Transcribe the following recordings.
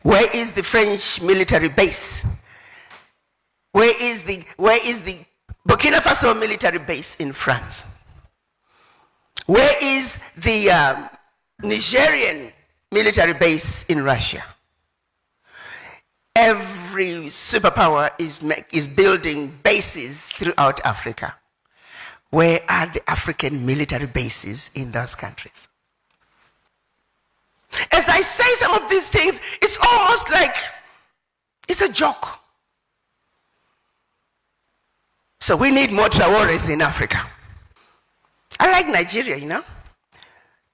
Where is the French military base? Where is the Burkina Faso military base in France? Where is the Nigerian military base in Russia? Every superpower is building bases throughout Africa. Where are the African military bases in those countries? As I say some of these things, it's almost like it's a joke. So we need more Traores in Africa. I like Nigeria, you know.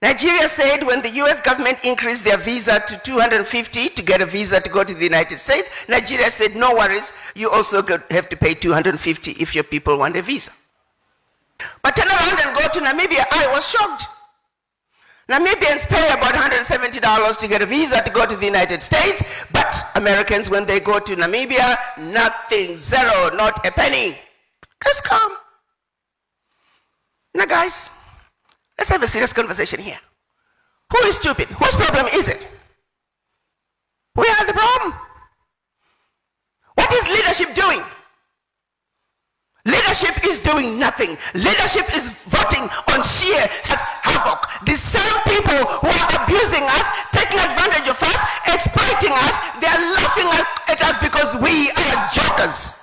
Nigeria said when the US government increased their visa to $250 to get a visa to go to the United States, Nigeria said, no worries, you also have to pay $250 if your people want a visa. But turn around and go to Namibia, I was shocked. Namibians pay about $170 to get a visa to go to the United States, but Americans, when they go to Namibia, nothing, zero, not a penny. Just come. Now guys, let's have a serious conversation here. Who is stupid? Whose problem is it? We are the problem. What is leadership doing? Leadership is doing nothing. Leadership is voting on sheer havoc. The same people who are abusing us, taking advantage of us, exploiting us, they are laughing at us because we are jokers.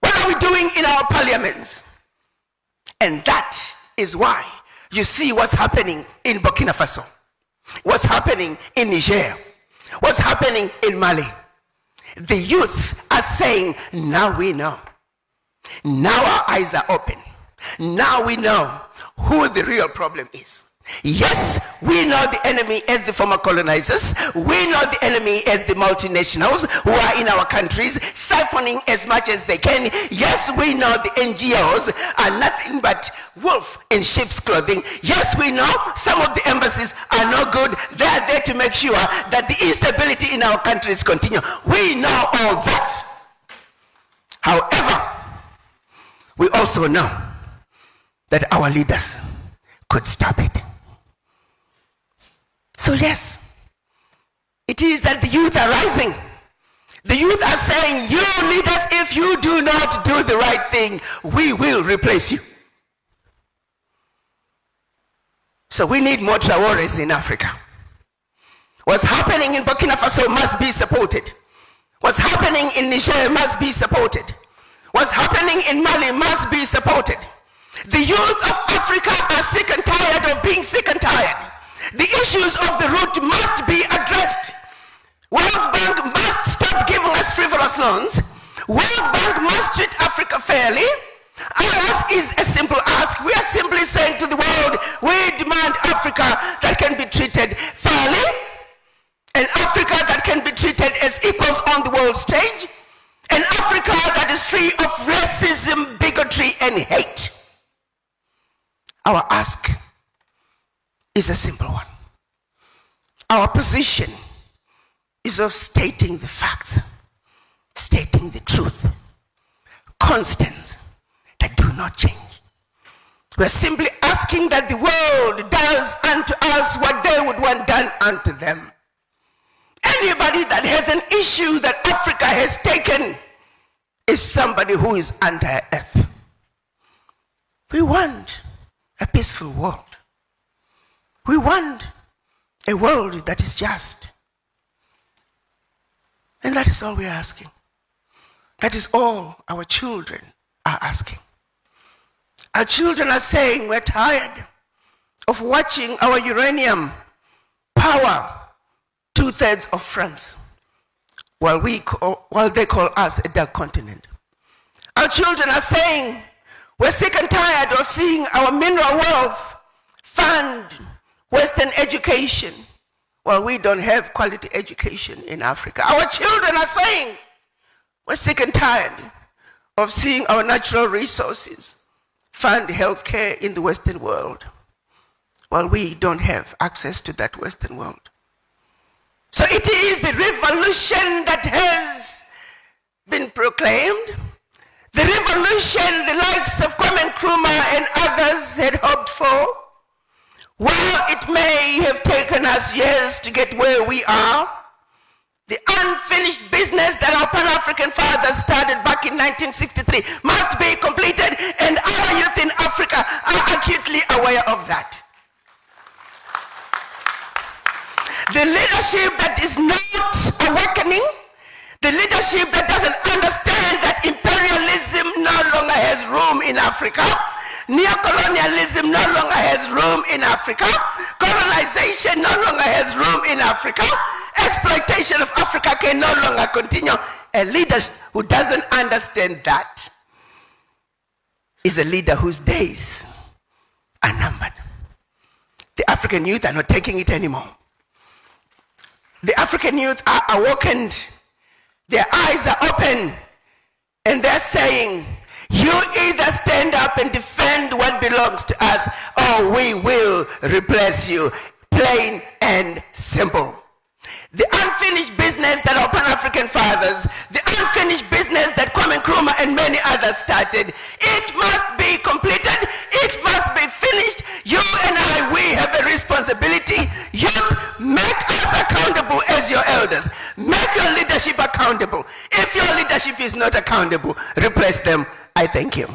What are we doing in our parliaments? And that is why you see what's happening in Burkina Faso, what's happening in Niger, what's happening in Mali. The youth are saying, now we know. Now our eyes are open. Now we know who the real problem is. Yes, we know the enemy as the former colonizers. We know the enemy as the multinationals who are in our countries, siphoning as much as they can. Yes, we know the NGOs are nothing but wolf in sheep's clothing. Yes, we know some of the embassies are no good. They are there to make sure that the instability in our countries continue. We know all that. However, we also know that our leaders could stop it. So yes, it is that the youth are rising. The youth are saying, you leaders, if you do not do the right thing, we will replace you. So we need more Traores in Africa. What's happening in Burkina Faso must be supported. What's happening in Niger must be supported. What's happening in Mali must be supported. The youth of Africa are sick and tired of being sick and tired. The issues of the root must be addressed. World Bank must stop giving us frivolous loans. World Bank must treat Africa fairly. Ours is a simple ask. We are simply saying to the world, we demand Africa that can be treated fairly, an Africa that can be treated as equals on the world stage, an Africa that is free of racism, bigotry, and hate. Our ask is a simple one. Our position is of stating the facts, stating the truth, constants that do not change. We're simply asking that the world does unto us what they would want done unto them. Anybody that has an issue that Africa has taken is somebody who is under earth. We want a peaceful world. We want a world that is just. And that is all we are asking. That is all our children are asking. Our children are saying we're tired of watching our uranium power 2/3 of France, while they call us a dark continent. Our children are saying we're sick and tired of seeing our mineral wealth fund Western education, while we don't have quality education in Africa. Our children are saying we're sick and tired of seeing our natural resources fund healthcare in the Western world, while we don't have access to that Western world. So it is the revolution that has been proclaimed, the revolution the likes of Kwame Nkrumah and others had hoped for. While it may have taken us years to get where we are, The unfinished business that our Pan-African fathers started back in 1963 must be completed, and our youth in Africa are acutely aware of that. The leadership that is not awakening, the leadership that doesn't understand that imperialism no longer has room in Africa, neocolonialism no longer has room in Africa, colonization no longer has room in Africa, exploitation of Africa can no longer continue. A leader who doesn't understand that is a leader whose days are numbered. The African youth are not taking it anymore. The African youth are awakened. Their eyes are open, and they're saying, you either stand up and defend what belongs to us, or we will replace you. Plain and simple. The unfinished business that our Pan-African fathers, the unfinished business that Kwame Nkrumah and many others started, it must be completed, it must be finished. You and I, we have a responsibility. Youth, make us accountable as your elders. Make your leadership accountable. If your leadership is not accountable, replace them. I thank you.